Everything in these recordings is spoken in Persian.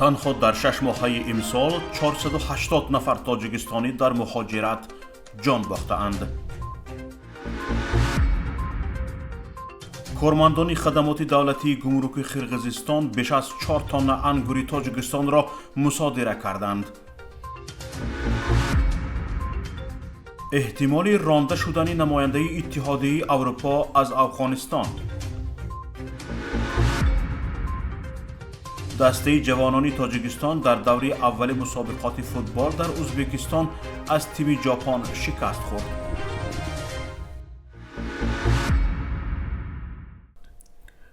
تنها در 6 ماهه امسال 480 نفر تاجیکستانی در مهاجرت جان باختند. کارمندان خدمات دولتی گمرک قرقیزستان بیش از 4 تن انگور تاجیکستان را مصادره کردند. احتمال رانده شدن نماینده اتحادیه اروپا از افغانستان. دسته جوانان تاجیکستان در دوره اول مسابقات فوتبال در ازبکستان از تیم ژاپن شکست خورد.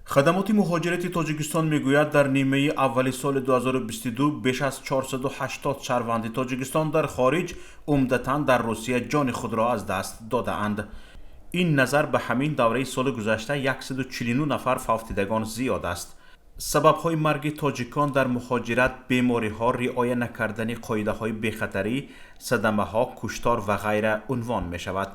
خدمات مهاجرت تاجیکستان میگوید در نیمه اول سال 2022 بیش از 480 شهروند تاجیکستان در خارج عمدتاً در روسیه جان خود را از دست داده‌اند. این نظر به همین دوره سال گذشته 149 نفر فوتیدگان زیاد است. سبب‌های مرگ تاجیکان در مهاجرت بیماری‌ها، رعایت نکردن قاعده‌های بی‌خطری، صدمه‌ها، کشتار و غیره عنوان می‌شود.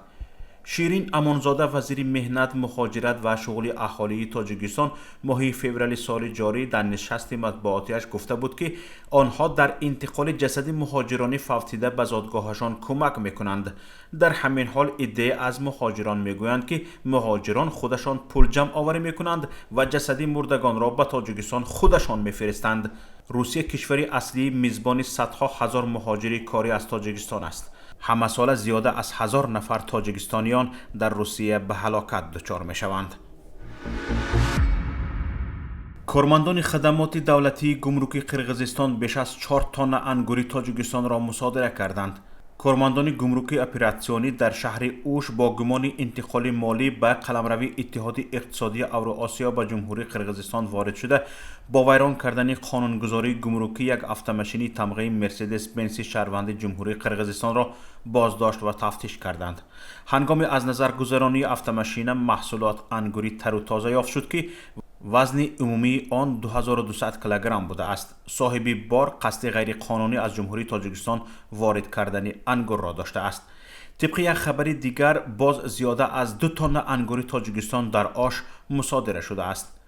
شیرین امانزاده وزیر مهنت، مهاجرت و شغل اهالی تاجیکستان ماه فوریه سال جاری در نشست مطبوعاتیش گفته بود که آنها در انتقال جسد مهاجران فوتیده به زادگاهشان کمک میکنند. در همین حال عده از مهاجران میگویند که مهاجران خودشان پول جمع آوری میکنند و جسد مردگان را به تاجیکستان خودشان میفرستند. روسیه کشوری اصلی میزبان صدها هزار مهاجر کاری از تاجیکستان است. همه سال زیاده از 1000 نفر تاجیکستانیان در روسیه به هلاکت دچار می شوند. کارمندان خدمات دولتی گمرک قرقیزستان بیش از 4 تن انگور تاجیکستان را مصادره کردند. کارمندان گمرک اپراتسیونی در شهر اوش با گمان انتقال مالی به قلمروی اتحاد اقتصادی اوراسیا به جمهوری قرقیزستان وارد شده با ویران کردن قانونگذاری گمرکی یک افت-ماشین تمغه مرسدس بنز شهروند جمهوری قرقیزستان را بازداشت و تفتیش کردند. هنگام از نظر گذرانی افت-ماشین محصولات انگوری تر و تازه یافت شد که وزن عمومی آن 2200 کیلوگرم بوده است. صاحب بار قصد غیر قانونی از جمهوری تاجیکستان وارد کردن انگور را داشته است. طبق یک خبر دیگر باز زیاده از 2 تن انگور تاجیکستان در آش مصادره شده است.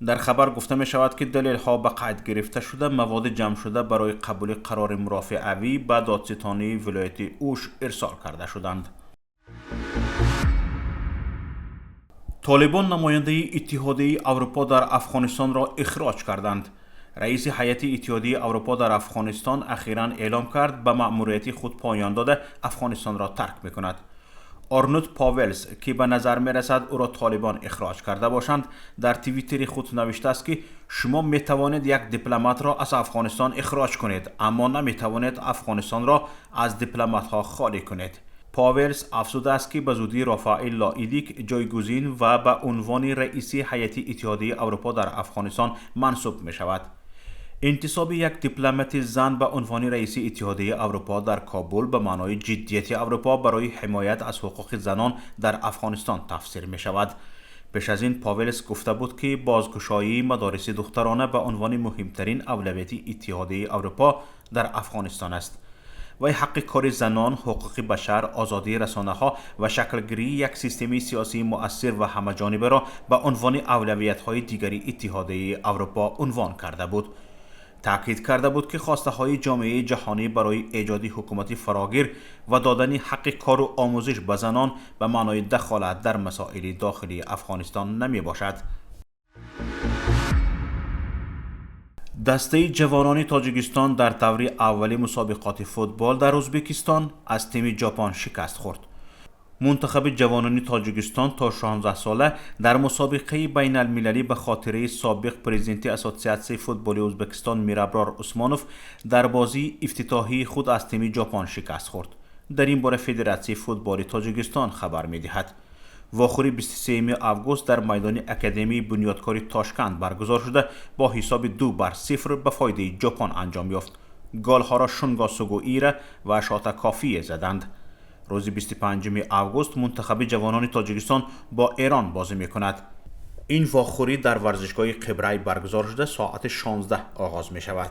در خبر گفته می شود که دلیل ها به قید گرفته شده مواد جمع شده برای قبول قرار مرافعوی به دادستانی ولایت اوش ارسال کرده شدند. طالبان نماینده اتحادیه اروپا در افغانستان را اخراج کردند. رئیس هیئت اتحادیه اروپا در افغانستان اخیراً اعلام کرد به مأموریت خود پایان داده افغانستان را ترک می‌کند. آرنولد پاولز که به نظر می‌رسد او را طالبان اخراج کرده باشند در توییتر خود نوشته است که شما می‌توانید یک دیپلمات را از افغانستان اخراج کنید اما نمی‌توانید افغانستان را از دیپلمات‌ها خالی کنید. پاولز افزوده است که به زودی رافائل لائیدیک جایگزین و به عنوان رئیس هیئت اتحادیه اروپا در افغانستان منصوب می شود. انتصاب یک دیپلمات زن به عنوان رئیس اتحادیه اروپا در کابل به معنای جدیت اروپا برای حمایت از حقوق زنان در افغانستان تفسیر می شود. پیش از این پاولز گفته بود که بازگشایی مدارس دخترانه به عنوان مهمترین اولویت اتحادیه اروپا در افغانستان است. و حق کار زنان، حقوق بشر، آزادی رسانه ها و شکلگیری یک سیستم سیاسی مؤثر و همه‌جانبه را به عنوان اولویت های دیگری اتحادیه اروپا عنوان کرده بود. تاکید کرده بود که خواسته های جامعه جهانی برای ایجاد حکومت فراگیر و دادن حق کار و آموزش به زنان به معنای دخالت در مسائل داخلی افغانستان نمی باشد. دسته جوانان تاجیکستان در دوره اول مسابقات فوتبال در ازبکستان از تیم ژاپن شکست خورد. منتخب جوانان تاجیکستان تا 16 ساله در مسابقه بین المللی به خاطره سابق پرزیدنت اسوسیاسیون فوتبال ازبکستان میرابرار عثمانوف در بازی افتتاحی خود از تیم ژاپن شکست خورد. در این باره فدراسیون فوتبال تاجیکستان خبر می‌دهد. واخوری 23 آگوست در میدان اکادمی بنیادکاری تاشکند برگزار شده با حساب 2-0 به فایده ژاپن انجام یافت. گل‌ها را شونگا سوگو ایره و شاتا کافی زدند. روز 25 آگوست منتخب جوانان تاجیکستان با ایران بازی می‌کند. این واخوری در ورزشگاه قبرای برگزار شده ساعت 16 آغاز می‌شود.